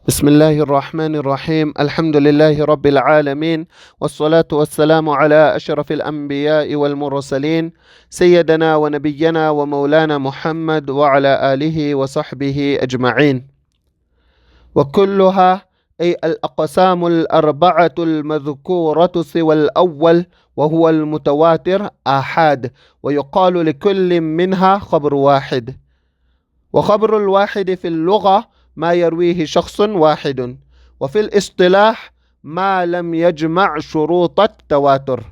بسم الله الرحمن الرحيم الحمد لله رب العالمين والصلاة والسلام على أشرف الأنبياء والمرسلين سيدنا ونبينا ومولانا محمد وعلى آله وصحبه أجمعين. وكلها أي الأقسام الأربعة المذكورة سوى الأول وهو المتواتر آحاد، ويقال لكل منها خبر واحد. وخبر الواحد في اللغة ما يرويه شخص واحد، وفي الاصطلاح ما لم يجمع شروط التواتر.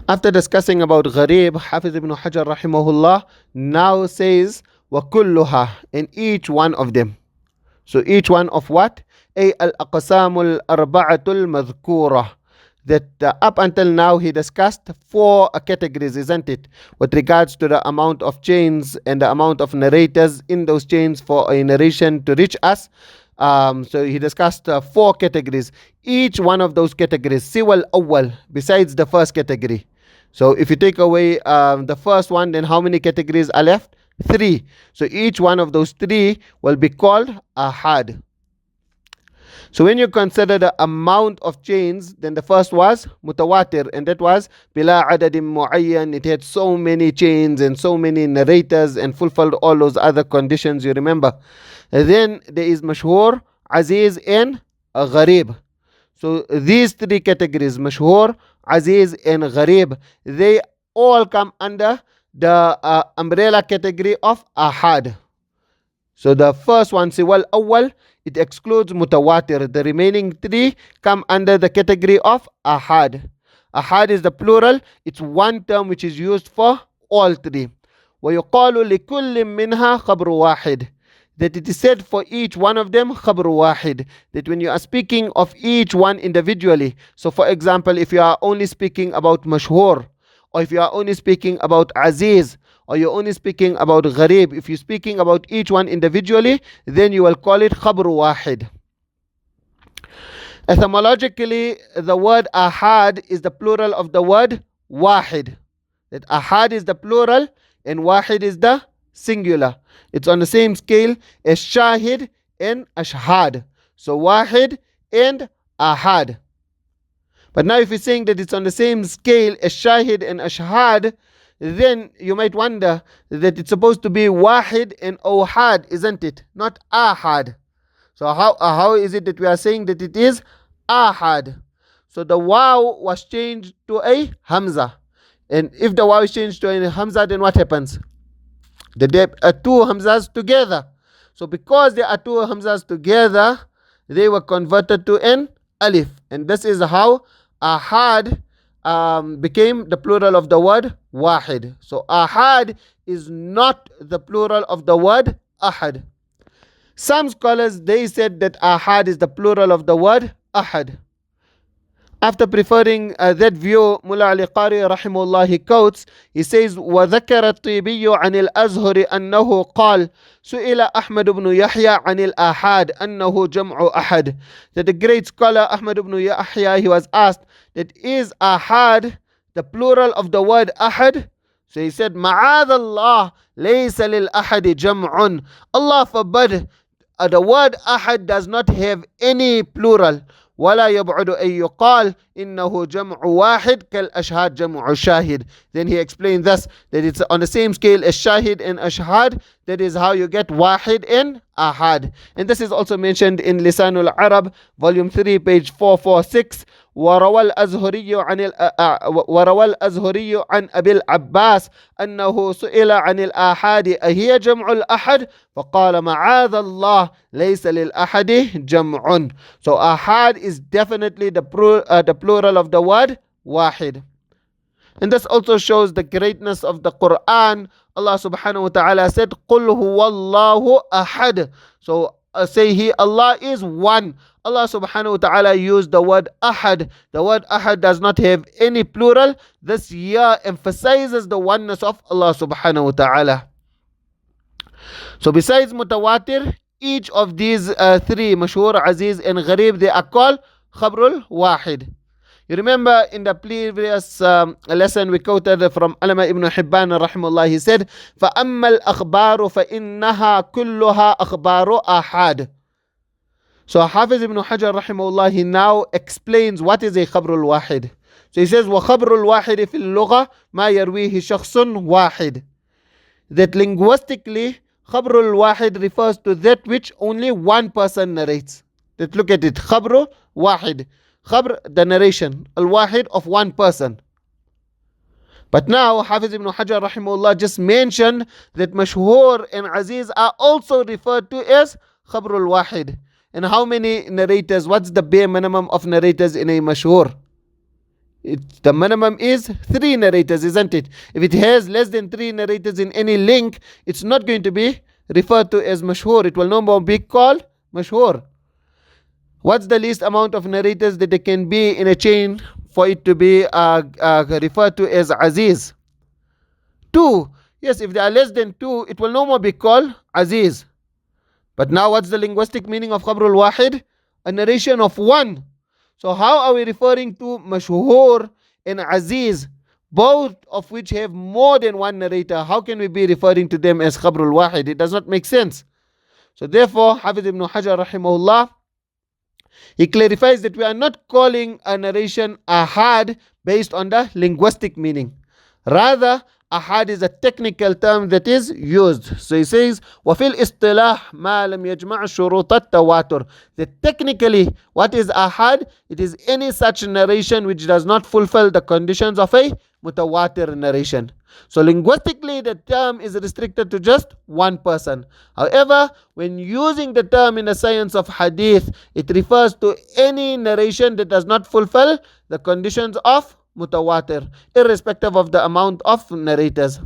After discussing about Gharib, Hafiz ibn Hajar rahimahullah now says وَكُلُّهَا, in each one of them. So each one of what? أي الأقسام الأربعة المذكورة. That up until now he discussed four categories, isn't it? With regards to the amount of chains and the amount of narrators in those chains for a narration to reach us. So he discussed four categories. Each one of those categories, siwal awwal, besides the first category. So if you take away the first one, then how many categories are left? Three. So each one of those three will be called Āhād. So when you consider the amount of chains, then the first was mutawatir, and that was bila adadin muayyan. It had so many chains and so many narrators and fulfilled all those other conditions, you remember. And then there is mashhur, aziz, and gharib. So these three categories, mashhur, aziz, and gharib, they all come under the umbrella category of Āhād. So the first one, siwal awwal, it excludes mutawatir. The remaining three come under the category of Āhād. Āhād is the plural. It's one term which is used for all three. وَيُقَالُ لِكُلٍّ مِّنْهَا خَبْرُ وَاحِدٍ. That it is said for each one of them, خَبْرُ وَاحِدٍ. That when you are speaking of each one individually, so for example, if you are only speaking about mashhur, or if you are only speaking about aziz, or you're only speaking about gharib, if you're speaking about each one individually, then you will call it khabru wahid. Etymologically, the word ahad is the plural of the word wahid. That ahad is the plural and wahid is the singular. It's on the same scale as shahid and ashhad. So wahid and ahad. But now if you're saying that it's on the same scale as shahid and ashhad, then you might wonder that it's supposed to be wahid and ohad, isn't it? Not ahad. So how is it that we are saying that it is ahad? So the waw was changed to a hamza. And if the waw is changed to a hamza, then what happens? There are two hamzas together. So because there are two hamzas together, they were converted to an alif. And this is how ahad became the plural of the word wahid. So ahad is not the plural of the word ahad. Some scholars, they said that ahad is the plural of the word ahad. After preferring that view, Mullah Ali Qari rahimahullah, he quotes, he says, وَذَكَرَ الطِّيبِيُّ عَنِ الْأَزْهُرِ أَنَّهُ قَالَ سُئِلَ أَحْمَدُ بْنُ يَحْيَى عَنِ الْآحَادِ أَنَّهُ جَمْعُ أَحَدٍ. That the great scholar Ahmad ibn Yahya, he was asked, that is ahad the plural of the word ahad? So he said, مَعَاذَ اللَّهِ لَيْسَ لِلْأَحَدِ جَمْعٌ. Allah forbid, the word ahad does not have any plural. ولا يبعد أن يقال إنه جمع واحد كالأشهاد جمع شاهد. Then he explained thus, that it's on the same scale as shahid and ashhad. That is how you get wahid and ahad. And this is also mentioned in Lisanul Arab, volume 3, page 446. وروى الأزهري عن أبي العباس أنه سئل عن الآحاد أهي جمع الأحد فقال معاذ الله ليس للأحد جمع. So ahad is definitely the plural of the word wahid. And this also shows the greatness of the Quran. Allah subhanahu wa ta'ala said, قُلْ هُوَ اللَّهُ أَحَدٌ. So say he, Allah is one. Allah subhanahu wa ta'ala used the word ahad. The word ahad does not have any plural. This here emphasizes the oneness of Allah subhanahu wa ta'ala. So besides mutawatir, each of these three, mashhur, aziz, and gharib, they are called khabrul wahid. You remember in the previous lesson we quoted from Allama ibn Hibban rahimahullah, he said, فَأَمَّا الْأَخْبَارُ فَإِنَّهَا كُلُّهَا أَخْبَارُ آحَادٍ. So Hafiz ibn Hajar rahimahullah, he now explains what is a khabrul wahid. So he says, وَخَبْرُ الْوَاحِدِ فِي اللُّغَةِ مَا يَرْوِيهِ شَخْصٌ وَاحِدٌ. That linguistically, khabrul wahid refers to that which only one person narrates. That look at it, khabru wahid. Khabr, the narration, al-wahid of one person. But now Hafiz ibn Hajar rahimahullah just mentioned that mashhur and aziz are also referred to as khabrul wahid. And how many narrators? What's the bare minimum of narrators in a mashhur? The minimum is 3 narrators, isn't it? If it has less than 3 narrators in any link, it's not going to be referred to as mashhur. It will no more be called mashhur. What's the least amount of narrators that there can be in a chain for it to be referred to as aziz? 2. Yes, if there are less than 2, it will no more be called aziz. But now what's the linguistic meaning of khabrul wahid? A narration of 1. So how are we referring to mashhur and aziz, both of which have more than 1 narrator? How can we be referring to them as khabrul wahid? It does not make sense. So therefore, Hafiz ibn Hajar rahimahullah, he clarifies that we are not calling a narration ahad based on the linguistic meaning. Rather, ahad is a technical term that is used. So he says, وَفِي الْإِصْطِلَاحِ مَا لَمْ يَجْمَعْ شُرُوطَ التَّوَاتُرِ. That technically, what is ahad? It is any such narration which does not fulfill the conditions of a mutawatir narration. So linguistically, the term is restricted to just one person. However, when using the term in the science of hadith, it refers to any narration that does not fulfill the conditions of mutawatir, irrespective of the amount of narrators.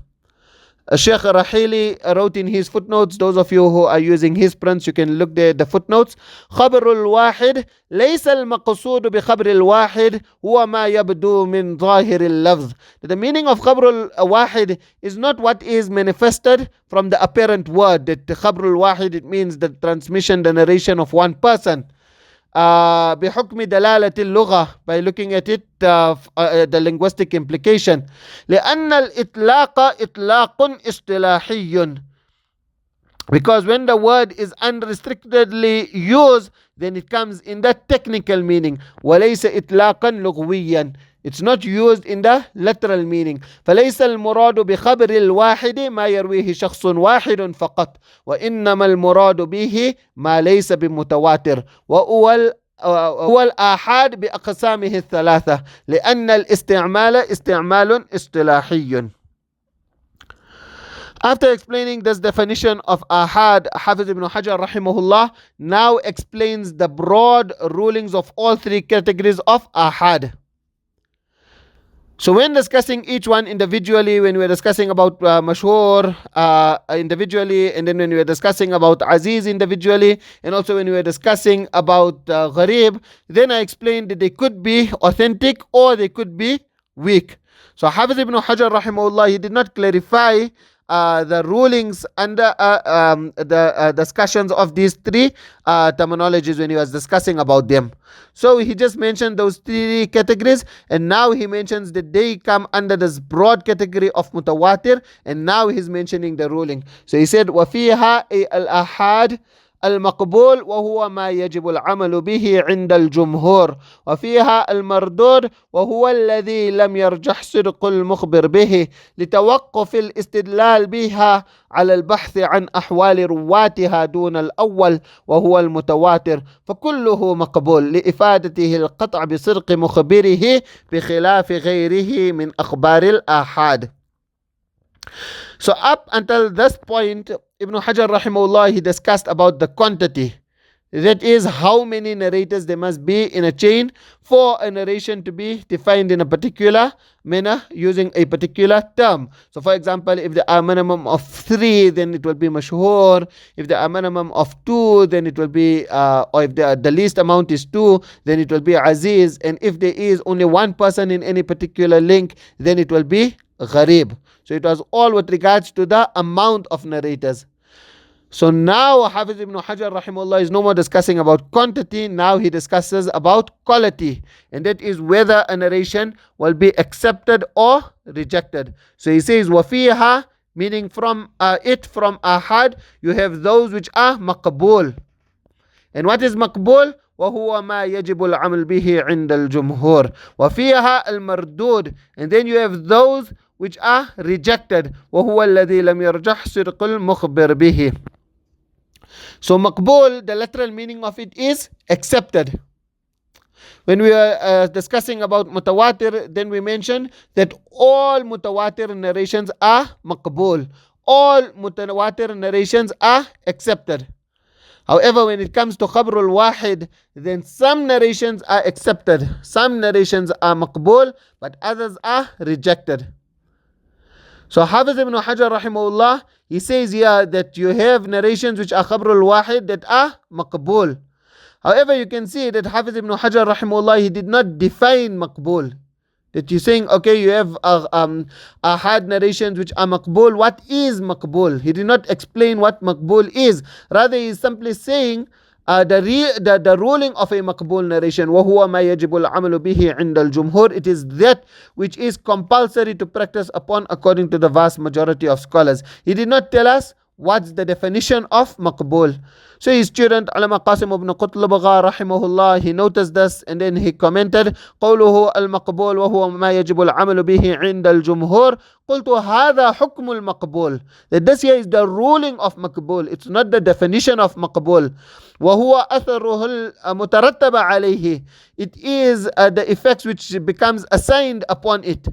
Sheikh Rahili wrote in his footnotes, those of you who are using his prints, you can look there at the footnotes. خبر الواحد ليس المقصود بخبر الواحد هو ما يبدو من ظاهر اللفظ. The meaning of خبر الواحد is not what is manifested from the apparent word. That خبر الواحد, it means the transmission, the narration of one person. بحكم دلالة اللغة, by looking at it, the linguistic implication. لأن الإطلاق إطلاق اصطلاحي. Because when the word is unrestrictedly used, then it comes in the technical meaning. وليس إطلاقا لغويا. It's not used in the literal meaning. فليس المراد بخبر الواحد ما يرويه شخص واحد فقط، وإنما المراد به ما ليس بمتواتر، وهو الآحاد بأقسامه الثلاثة، لأن الاستعمال استعمال اصطلاحي. After explaining this definition of Āhād, Hafiz ibn Hajar rahimahullah now explains the broad rulings of all 3 categories of Āhād. So when discussing each one individually, when we were discussing about mashhur individually, and then when we were discussing about aziz individually, and also when we were discussing about gharib, then I explained that they could be authentic or they could be weak. So Hafiz ibn Hajar rahimahullah, he did not clarify the rulings under the discussions of these 3 terminologies when he was discussing about them. So he just mentioned those 3 categories, and now he mentions that they come under this broad category of mutawatir, and now he's mentioning the ruling. So he said, وَفِيهَا الْأَحَادِ المقبول وهو ما يجب العمل به عند الجمهور، وفيها المردود وهو الذي لم يرجح صدق المخبر به لتوقف الاستدلال بها على البحث عن أحوال رواتها دون الأول وهو المتواتر، فكله مقبول لإفادته القطع بصدق مخبره بخلاف غيره من أخبار الآحاد. So up until this point, Ibn Hajar rahimahullah, he discussed about the quantity. That is, how many narrators there must be in a chain for a narration to be defined in a particular manner using a particular term. So for example, if there are a minimum of 3, then it will be mashhur. If there are a minimum of 2, then it will be, or if the least amount is 2, then it will be aziz. And if there is only one person in any particular link, then it will be gharib. So it was all with regards to the amount of narrators. So now Hafiz ibn Hajar rahimahullah is no more discussing about quantity, now he discusses about quality, and that is whether a narration will be accepted or rejected. So he says وَفِيهَا, meaning from from Āhād, you have those which are maqbul. And what is maqbul? وهو ما يجب العمل به عند الجمهور. وفيها المردود, and then you have those which are rejected. وهو الذي لم يرجح صدق المخبر به. So maqbul, the literal meaning of it is accepted. When we are discussing about mutawatir, then we mentioned that all mutawatir narrations are maqbul. All mutawatir narrations are accepted. However, when it comes to khabrul wahid, then some narrations are accepted, some narrations are maqbul, but others are rejected. So Hafiz ibn Hajar rahimahullah, he says here that you have narrations which are khabrul wahid that are maqbul. However, you can see that Hafiz ibn Hajar rahimahullah, he did not define maqbul. That you're saying, okay, you have Āhād narrations which are maqbul. What is maqbul? He did not explain what maqbul is. Rather, he is simply saying the ruling of a maqbul narration. وَهُوَ مَا يَجِبُ الْعَمَلُ بِهِ عِنْدَ الْجُمْهُرِ. It is that which is compulsory to practice upon according to the vast majority of scholars. He did not tell us what's the definition of maqbul. So his student Alama Qasim ibn Qutlabagha rahimahullah, he noticed this and then he commented قوله المقبول وهو ما يجب العمل به عند الجمهور قلت هذا حكم المقبول. That this here is the ruling of maqbul, it's not the definition of maqbul. وهو أثره المترتب عليه, it is the effects which becomes assigned upon it.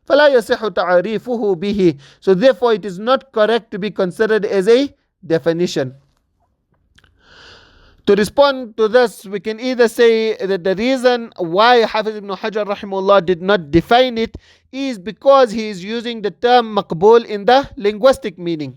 فلا يصح تعريفه به. So therefore it is not correct to be considered as a definition. To respond to this, we can either say that the reason why Hafiz ibn Hajar rahimahullah did not define it is because he is using the term maqbul in the linguistic meaning.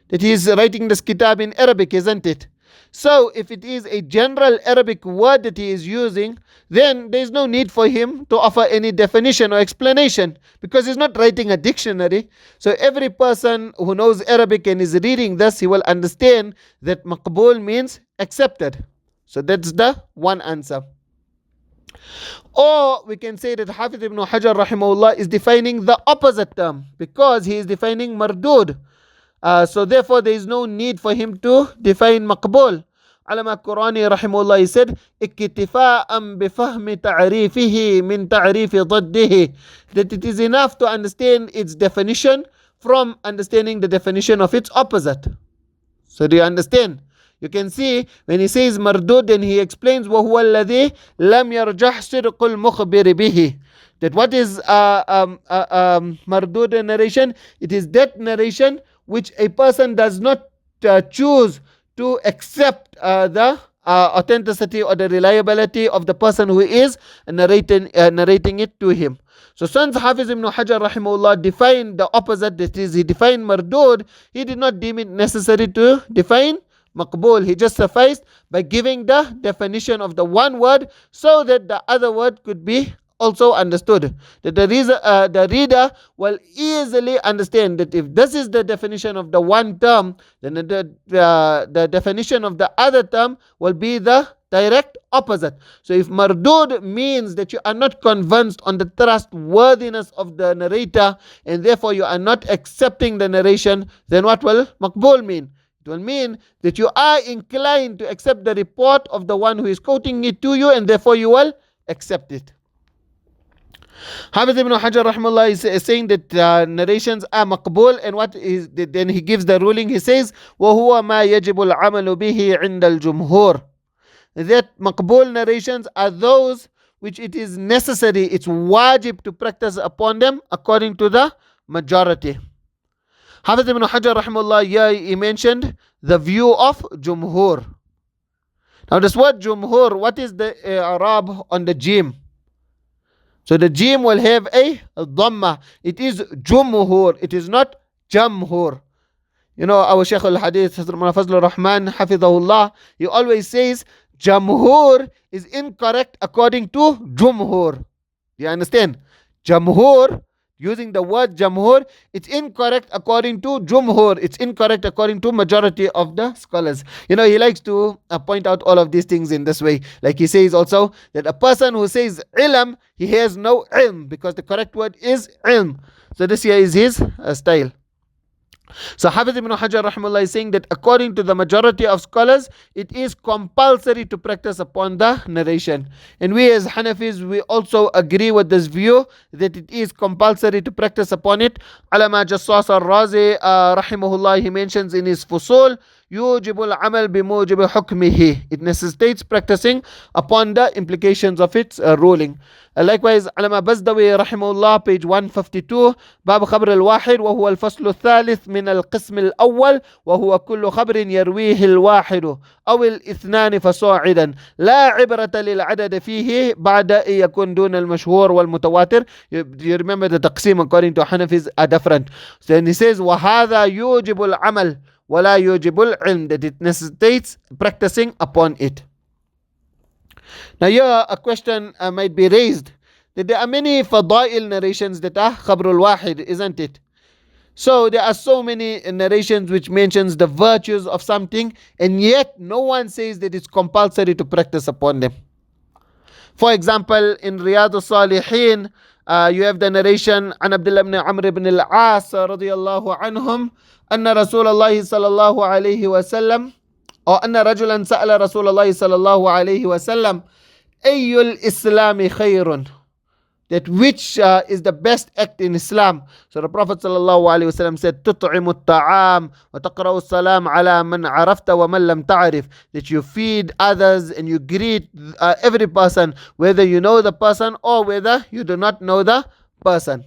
That he is writing this kitab in Arabic, isn't it? So if it is a general Arabic word that he is using, then there is no need for him to offer any definition or explanation, because he's not writing a dictionary. So every person who knows Arabic and is reading this, he will understand that maqbul means accepted. So that's the one answer. Or we can say that Hafiz ibn Hajar rahimahullah is defining the opposite term, because he is defining mardud. So therefore there is no need for him to define maqbul. Alama Qurani rahimahullah, he said iktifa'an bifahmi ta'rifihi min ta'rifi ضده, that it is enough to understand its definition from understanding the definition of its opposite. So do you understand? You can see when he says mardud, then he explains وَهُوَ الَّذِي لَمْ يَرْجَحْ صِدْقُ الْمُخْبِرِ بِهِ. That what is mardud narration? It is that narration which a person does not choose to accept the authenticity or the reliability of the person who is narrating it to him. So since Hafiz ibn Hajar rahimahullah defined the opposite, that is, he defined mardud, he did not deem it necessary to define maqbul. He just sufficed by giving the definition of the one word so that the other word could be also understood. That the reader will easily understand that if this is the definition of the one term, then the definition of the other term will be the direct opposite. So if mardud means that you are not convinced on the trustworthiness of the narrator and therefore you are not accepting the narration, then what will maqbul mean? It will mean that you are inclined to accept the report of the one who is quoting it to you, and therefore you will accept it. Hafiz ibn Hajar rahimahullah is saying that narrations are maqbul, and what is then he gives the ruling. He says وَهُوَ مَا يَجِبُ الْعَمَلُ بِهِ عِنْدَ الْجُمْهُورِ. That maqbul narrations are those which it is necessary, it's wajib to practice upon them according to the majority. Hafiz ibn Hajar rahimahullah, here he mentioned the view of jumhur. Now this word jumhur, what is the i'rab on the jim? So the jim will have a dhamma. It is jumhur, it is not jamhur. You know, our Shaykh al-Ḥadīth, Hazrat Fazlur Rahman, Hafidahullah, he always says jamhur is incorrect according to jumhur. Do you understand? Jamhur, using the word jamhur, it's incorrect according to jumhur. It's incorrect according to majority of the scholars. He likes to point out all of these things in this way. Like he says also that a person who says ilm, he has no ilm, because the correct word is ilm. So this here is his style. So Hafiz ibn Hajar rahimahullah is saying that according to the majority of scholars, it is compulsory to practice upon the narration. And we as Hanafis, we also agree with this view that it is compulsory to practice upon it. Alama Jassas al-Razi rahimahullah, he mentions in his Fusul, يوجب العمل بموجب حكمه. It necessitates practicing upon the implications of its ruling. Likewise, Alama Bazdawi rahimahullah, page 152, باب خبر الواحد وهو الفصل الثالث من القسم الأول وهو كل خبر يرويه الواحد أو الاثنان فصاعدا لا عبرة للعدد فيه بعد أن يكون دون المشهور والمتواتر. You remember the taqsim according to Hanafis are different. So then he says وهذا يوجب العمل ولا يوجب العلم, that it necessitates practicing upon it. Now here a question might be raised, that there are many fadail narrations that are khabrul wahid, isn't it? So there are so many narrations which mentions the virtues of something, and yet no one says that it's compulsory to practice upon them. For example, in Riyadh al-Salihin, you have the narration عن عبد الله بن عمرو بن العاص رضي الله عنهم أن رسول الله صلى الله عليه وسلم أو أن رجلا سأل رسول الله صلى الله عليه وسلم أي الإسلام خير, that which is the best act in Islam. So the Prophet ﷺ said, تطعم الطعام وتقرأ السلام على من عرفت ومن لم تعرف, that you feed others and you greet every person, whether you know the person or whether you do not know the person.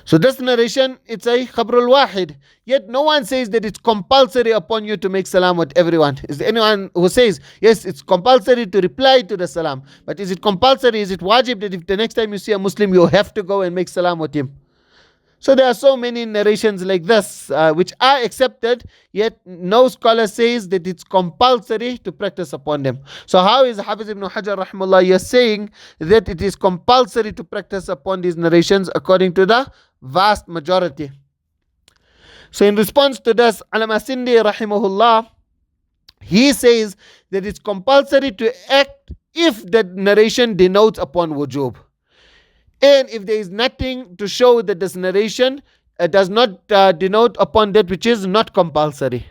So this narration, it's a khabrul wahid. Yet no one says that it's compulsory upon you to make salam with everyone. Is there anyone who says, yes, it's compulsory to reply to the salam? But is it compulsory, is it wajib that if the next time you see a Muslim, you have to go and make salam with him? So there are so many narrations like this which are accepted, yet no scholar says that it's compulsory to practice upon them. So how is Hafiz ibn Hajar rahimahullah, you're saying that it is compulsory to practice upon these narrations according to the vast majority? So in response to this, Alama Sindi rahimahullah, he says that it's compulsory to act if the narration denotes upon wujub. And if there is nothing to show that this narration does not denote upon that which is not compulsory.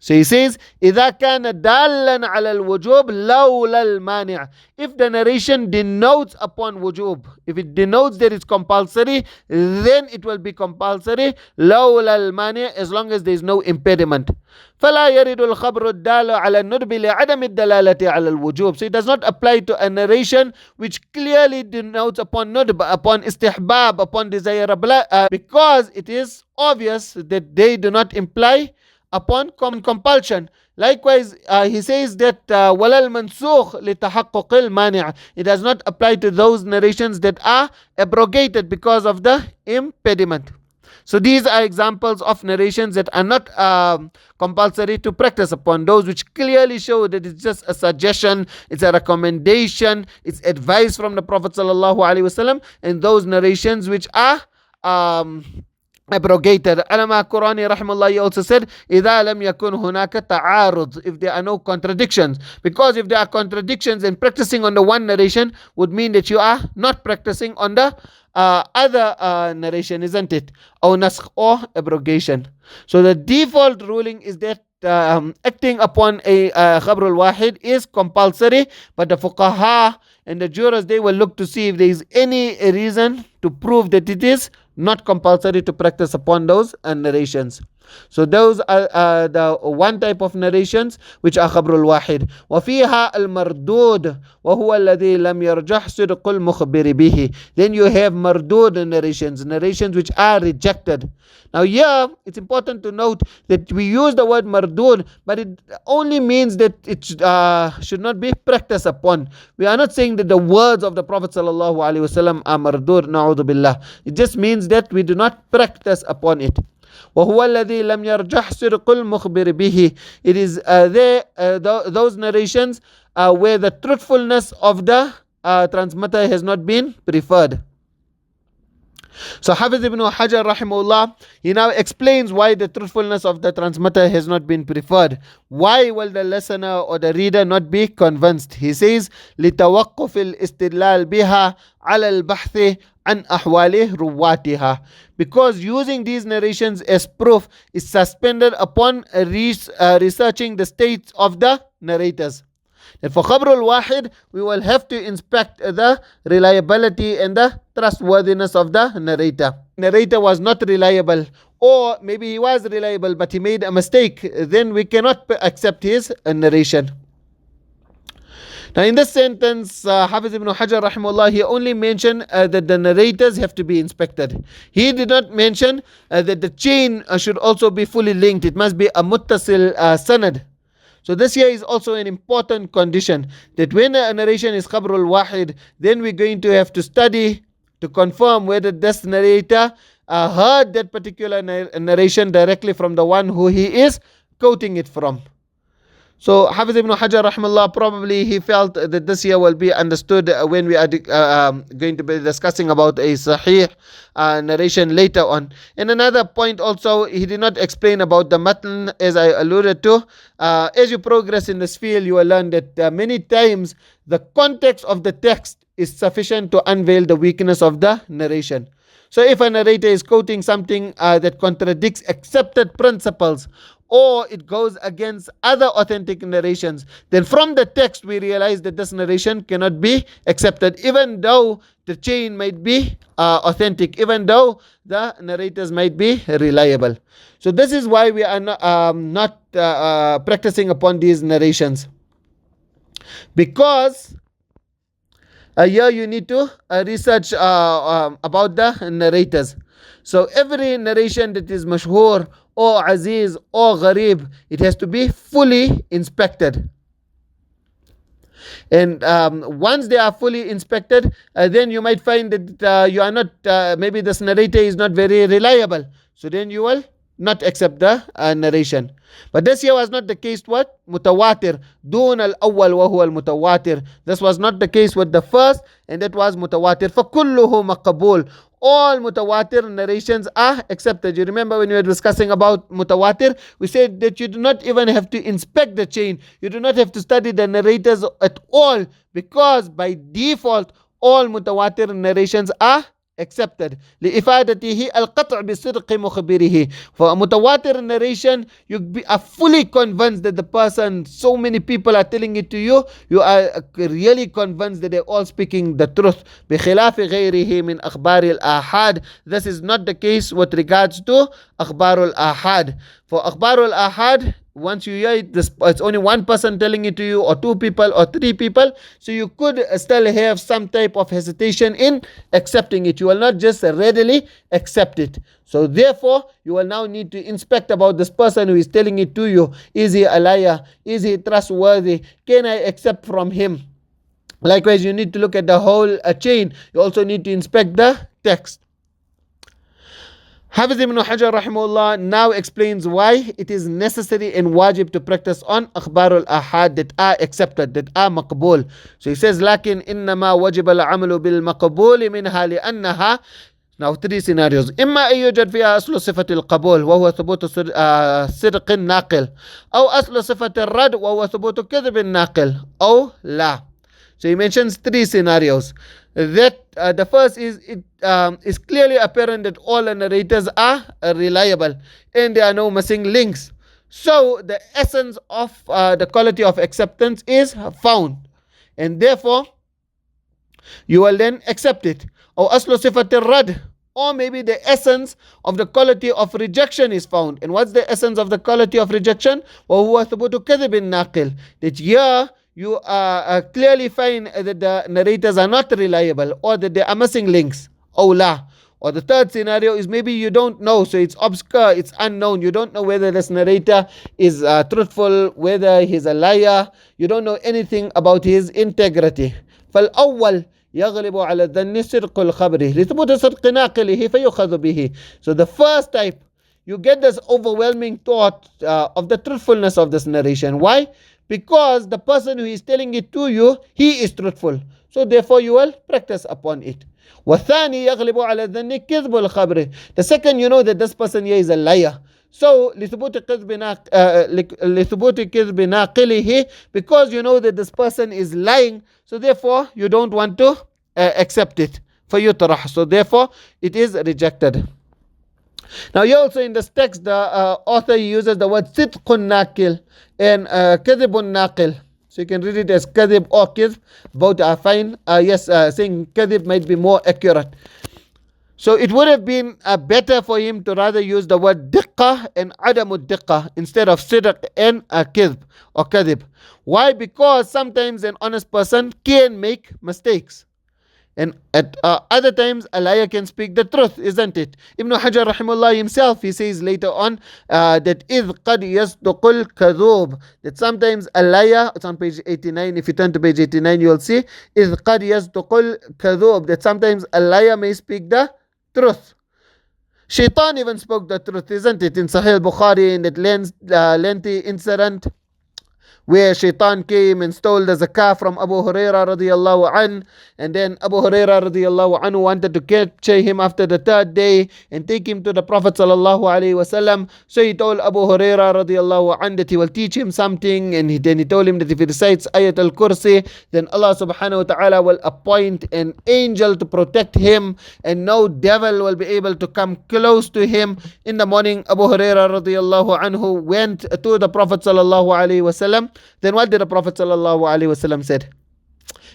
So he says, إِذَا كَانَ دَالًا عَلَى الْوُجُوبِ لَوْلَا الْمَانِعِ. If the narration denotes upon wujub, if it denotes that it's compulsory, then it will be compulsory, لَوْلَا الْمَانِعِ, as long as there is no impediment. فَلَا يَرِدُ الْخَبْرُ الدَّالُ عَلَى النُّدْبِ لِعَدَمِ الدَّلَالَةِ عَلَى الْوُجُوبِ. So it does not apply to a narration which clearly denotes upon nudb, upon istihbab, upon desirable, because it is obvious that they do not imply upon compulsion. Likewise, he says that وَلَا الْمَنْسُوخ لِتَحَقُّقِ الْمَانِعِ. It does not apply to those narrations that are abrogated because of the impediment. So these are examples of narrations that are not compulsory to practice upon. Those which clearly show that it's just a suggestion, it's a recommendation, it's advice from the Prophet ﷺ, and those narrations which are abrogated. Alama Qurani rahimahullah also said, إِذَا لَمْ يَكُنْ هُنَاكَ تَعَارُض, if there are no contradictions. Because if there are contradictions, then practicing on the one narration would mean that you are not practicing on the other narration, isn't it? Or naskh, or abrogation. So the default ruling is that acting upon a khabrul wahid is compulsory, but the fuqaha and the jurors, they will look to see if there is any reason to prove that it is not compulsory to practice upon those narrations. So those are the one type of narrations which are khabrul wahid. وَفِيهَا الْمَرْدُودِ وَهُوَ الَّذِي لَمْ يَرْجَحْ صِدْقُ الْمُخْبِرِ بِهِ. Then you have mardud narrations, narrations which are rejected. Now here, it's important to note that we use the word mardud, but it only means that it should not be practiced upon. We are not saying that the words of the Prophet ﷺ are mardud, na'udhu billah. It just means that we do not practice upon it. وَهُوَ الَّذِي لَمْ يَرْجَحْ صِدْقُ الْمُخْبِرِ بِهِ. It is those narrations where the truthfulness of the transmitter has not been preferred. So Hafiz ibn Hajar rahimahullah, he now explains why the truthfulness of the transmitter has not been preferred. Why will the listener or the reader not be convinced? He says, لِتَوَقُّفِ الْإِسْتِدْلَالِ بِهَا عَلَى الْبَحْثِ عَنْ أَحْوَالِ رُوَّاتِهَا. Because using these narrations as proof is suspended upon researching the states of the narrators. And for Khabr al-Wahid, we will have to inspect the reliability and the trustworthiness of the narrator. Narrator was not reliable, or maybe he was reliable but he made a mistake, then we cannot accept his narration. Now in this sentence, Hafiz ibn Hajar rahimahullah, he only mentioned that the narrators have to be inspected. He did not mention that the chain should also be fully linked. It must be a muttasil sanad. So this here is also an important condition, that when a narration is Khabrul Wahid, then we're going to have to study to confirm whether this narrator heard that particular narration directly from the one who he is quoting it from. So Hafiz ibn Hajar rahimahullah, probably he felt that this here will be understood when we are going to be discussing about a sahih narration later on. And another point also, he did not explain about the matn, as I alluded to. As you progress in this field, you will learn that many times the context of the text is sufficient to unveil the weakness of the narration. So if a narrator is quoting something that contradicts accepted principles, or it goes against other authentic narrations, then from the text we realize that this narration cannot be accepted, even though the chain might be authentic, even though the narrators might be reliable. So this is why we are not practicing upon these narrations, because here you need to research about the narrators. So every narration that is mashhur or aziz or gharib, it has to be fully inspected. And once they are fully inspected, then you might find that you are not, maybe this narrator is not very reliable. So then you will not accept the narration. But this here was not the case with mutawatir. Dun al-awwal wa huwa al-mutawatir. This was not the case with the first, and that was mutawatir. فَكُلُّهُ مَقَبُولٌ. All mutawatir narrations are accepted. You remember when we were discussing about mutawatir, we said that you do not even have to inspect the chain. You do not have to study the narrators at all, because by default, all mutawatir narrations are accepted. لإفادته القطع بصدق مخبره. For a mutawatir narration, you are fully convinced that the person, so many people are telling it to you, you are really convinced that they're all speaking the truth. بخلاف غيره من أخبار الآحاد. This is not the case with regards to أخبار الآحاد. For أخبار الآحاد, once you hear it, it's only one person telling it to you, or two people, or three people, so you could still have some type of hesitation in accepting it. You will not just readily accept it. So therefore, you will now need to inspect about this person who is telling it to you. Is he a liar? Is he trustworthy? Can I accept from him? Likewise, you need to look at the whole chain. You also need to inspect the text. Hafiz ibn Hajar rahimahullah now explains why it is necessary and wajib to practice on akhbar al-ahad that are accepted, that are maqbul. So he says, لكن إنما وجب العمل بالمقبول منها لأنها. Now three scenarios. إما أن يوجد فيها أصل صفة القبول وهو ثبوت صدق الناقل، أو أصل صفة الرد وهو ثبوت كذب الناقل، أو لا. So he mentions three scenarios. That the first is, it is clearly apparent that all the narrators are reliable and there are no missing links. So the essence of the quality of acceptance is found, and therefore you will then accept it. Or aslu sifatir rad, or maybe the essence of the quality of rejection is found. And what's the essence of the quality of rejection? وَهُوَ ثُبُوتُ كَذِبٍ نَاقِلٍ. That here you clearly find that the narrators are not reliable, or that they are missing links. Awla. Or the third scenario is maybe you don't know, so it's obscure, it's unknown. You don't know whether this narrator is truthful, whether he's a liar. You don't know anything about his integrity. فالأول يغلب على الظن صدق الخبر لثبوت صدق ناقله فيؤخذ به. So the first type, you get this overwhelming thought of the truthfulness of this narration. Why? Because the person who is telling it to you, he is truthful. So therefore you will practice upon it. والثاني يغلب على الظن كذب الخبر. The second, you know that this person here is a liar. So لثبوت كذب ناقله, because you know that this person is lying, so therefore you don't want to accept it. فيطرح. So therefore it is rejected. Now here also in this text, the author uses the word صدق ناقل and كذب ناقل. So you can read it as kadhib or kidh. Both are fine. Saying kadhib might be more accurate. So it would have been better for him to rather use the word diqqah and adamu diqqah instead of sidq and kidh or kadhib. Why? Because sometimes an honest person can make mistakes. And at other times, a liar can speak the truth, isn't it? Ibn Hajar rahimahullah himself, he says later on that إِذْ قَدْ يَصْدُقُ الْكَذُوبِ, that sometimes a liar, it's on page 89, if you turn to page 89, you'll see إِذْ قَدْ يَصْدُقُ الْكَذُوبِ, that sometimes a liar may speak the truth. Shaitan even spoke the truth, isn't it? In Sahih Bukhari, in that lengthy incident where Shaitan came and stole the zakah from Abu Huraira radiallahu an, and then Abu Huraira radiallahu anhu wanted to capture him after the third day and take him to the Prophet sallallahu alaihi wasallam. So he told Abu Huraira radiallahu an that he will teach him something, and then he told him that if he recites Ayat al-Kursi, then Allah subhanahu wa ta'ala will appoint an angel to protect him, and no devil will be able to come close to him. In the morning, Abu Huraira radiallahu anhu went to the Prophet sallallahu alaihi wasallam. Then what did the Prophet sallallahu alaihi wasallam said?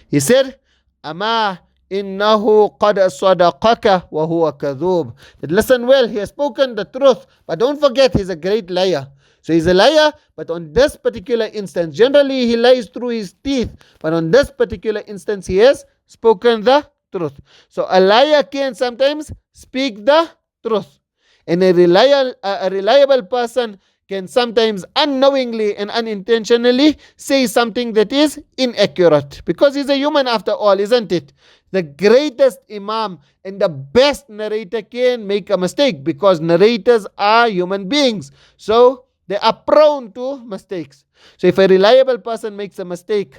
He said, "Ama innahu qad sadaqaka wa huwa kadhub." That listen well, he has spoken the truth, but don't forget he's a great liar. So he's a liar, but on this particular instance, generally he lies through his teeth, but on this particular instance he has spoken the truth. So a liar can sometimes speak the truth, and a reliable person can sometimes unknowingly and unintentionally say something that is inaccurate, because he's a human after all, isn't it? The greatest imam and the best narrator can make a mistake, because narrators are human beings, so they are prone to mistakes. So if a reliable person makes a mistake,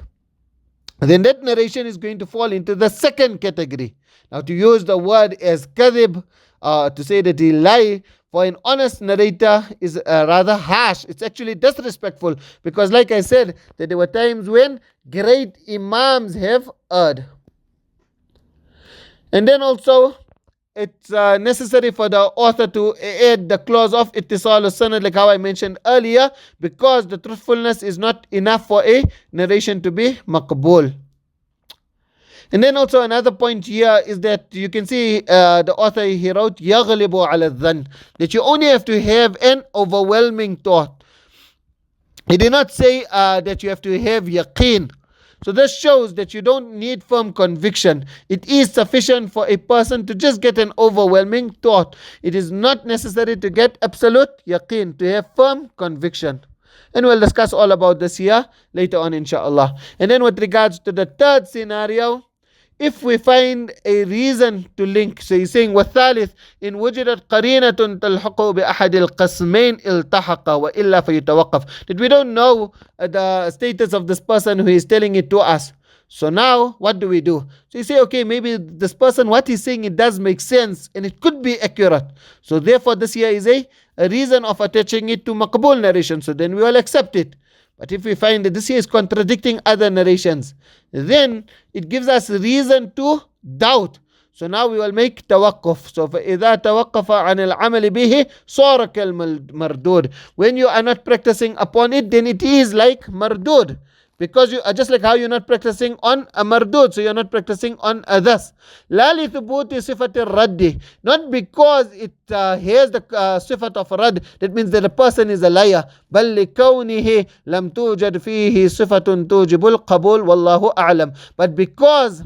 then that narration is going to fall into the second category. Now, to use the word as kadhib, to say that he lied, for an honest narrator is rather harsh. It's actually disrespectful, because like I said, that there were times when great imams have erred. And then also, it's necessary for the author to add the clause of ittisal al-sanad, like how I mentioned earlier, because the truthfulness is not enough for a narration to be maqbool. And then also another point here is that you can see the author, he wrote يَغْلِبُ عَلَى الظَّنِّ, that you only have to have an overwhelming thought. He did not say that you have to have yaqeen. So this shows that you don't need firm conviction. It is sufficient for a person to just get an overwhelming thought. It is not necessary to get absolute yaqeen, to have firm conviction. And we'll discuss all about this here later on, inshallah. And then with regards to the third scenario, if we find a reason to link, so he's saying وَالثالث إن وجدت قرينة تلحق بأحد القسمين التحق وإلا فيتوقف, that we don't know the status of this person who is telling it to us. So now what do we do? So you say, okay, maybe this person, what he's saying, it does make sense and it could be accurate. So therefore this here is a reason of attaching it to maqbool narration. So then we will accept it. But if we find that this here is contradicting other narrations, then it gives us reason to doubt. So now we will make tawaqquf. So فَإِذَا تَوَقَّفَ عَنِ الْعَمَلِ بِهِ صَارَ كَالْمَرْدُودِ. When you are not practicing upon it, then it is like mardud. Because you are just like how you're not practicing on a mardud, so you're not practicing on others. لا لثبوت صفة الرد, not because it has the صفة of rad, that means that the person is a liar. بل لكونه لم توجد فيه صفة توجب القبول والله أعلم. But because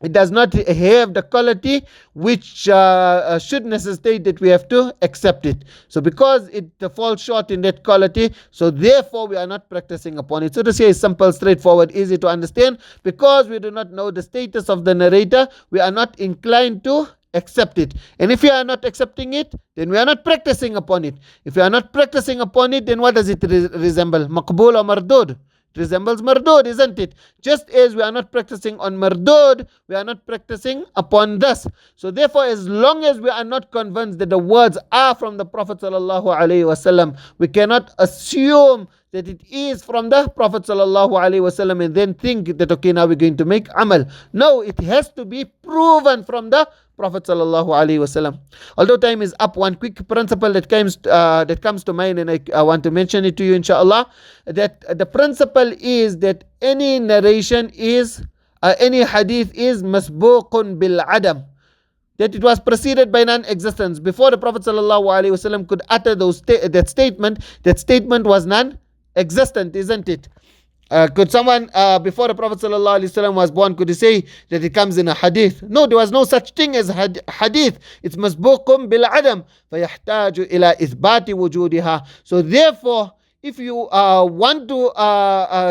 it does not have the quality which should necessitate that we have to accept it. So because it falls short in that quality, so therefore we are not practicing upon it. So this here is simple, straightforward, easy to understand. Because we do not know the status of the narrator, we are not inclined to accept it. And if we are not accepting it, then we are not practicing upon it. If we are not practicing upon it, then what does it resemble? Maqbool or mardud? It resembles mardud, isn't it? Just as we are not practicing on mardud, we are not practicing upon this. So therefore, as long as we are not convinced that the words are from the Prophet sallallahu alaihi wasallam, we cannot assume that it is from the Prophet sallallahu alaihi wasallam and then think that, okay, now we're going to make amal. No, it has to be proven from the Prophet sallallahu alaihi wasallam. Although time is up, one quick principle that comes to mind, and I want to mention it to you, inshallah. That the principle is that any narration is, any hadith is masbuqun bil adam. That it was preceded by non-existence. Before the Prophet sallallahu alaihi wasallam could utter that statement was non-existent, isn't it? Could someone before the Prophet ﷺ was born, could he say that it comes in a hadith? No, there was no such thing as hadith. It's masbuqum bil adam fayahtaju ila ithbati wujudiha. So therefore, if you want to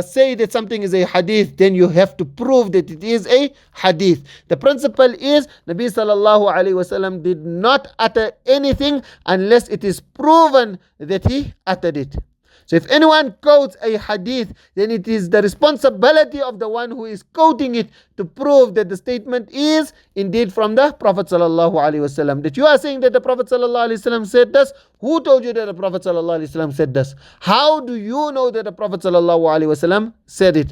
say that something is a hadith, then you have to prove that it is a hadith. The principle is Nabi sallallahu alaihi wasallam did not utter anything unless it is proven that he uttered it. So if anyone quotes a hadith, then it is the responsibility of the one who is quoting it to prove that the statement is indeed from the Prophet sallallahu alaihi wasallam. That you are saying that the Prophet sallallahu alaihi wasallam said this. Who told you that the Prophet sallallahu alaihi wasallam said this? How do you know that the Prophet sallallahu alaihi wasallam said it?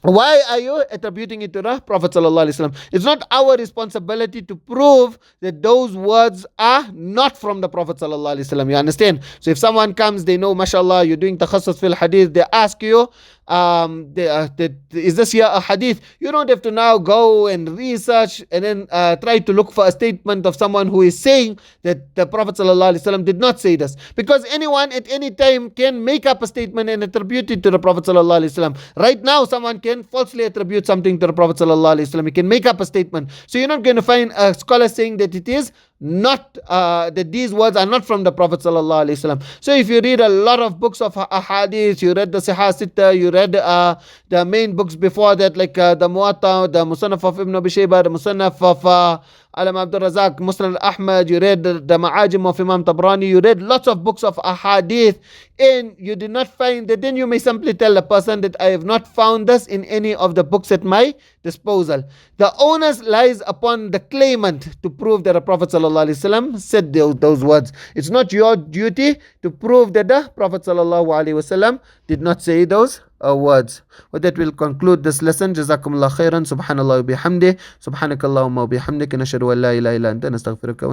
Why are you attributing it to the Prophet sallallahu alaihi wasallam? It's not our responsibility to prove that those words are not from the Prophet sallallahu alaihi wasallam. You understand? So if someone comes, they know, mashallah, you're doing takhasus fil hadith, they ask you, is this here a hadith? You don't have to now go and research and then try to look for a statement of someone who is saying that the Prophet ﷺ did not say this, because anyone at any time can make up a statement and attribute it to the Prophet ﷺ. Right now someone can falsely attribute something to the Prophet ﷺ. He can make up a statement. So you're not going to find a scholar saying that it is not that these words are not from the Prophet sallallahu alaihi wasallam. So if you read a lot of books of Āhādith, you read the Sahih Sitta, you read the main books before that, like the Muwatta, the Musannaf of Ibn Abi Shaybah, the Musannaf of Alam Abdul Razak, Musnad Ahmad, you read the Ma'ajim of Imam Tabrani, you read lots of books of Āhādith, and you did not find that, then you may simply tell the person that I have not found this in any of the books at my disposal. The onus lies upon the claimant to prove that the Prophet ﷺ said those words. It's not your duty to prove that the Prophet ﷺ did not say those words. With that, we'll conclude this lesson. Jazakumullah khairan. Subhanallah wa bihamdih. Subhanakallahumma wa bihamdik. Nashhadu an la ilaha illa anta nastaghfiruka.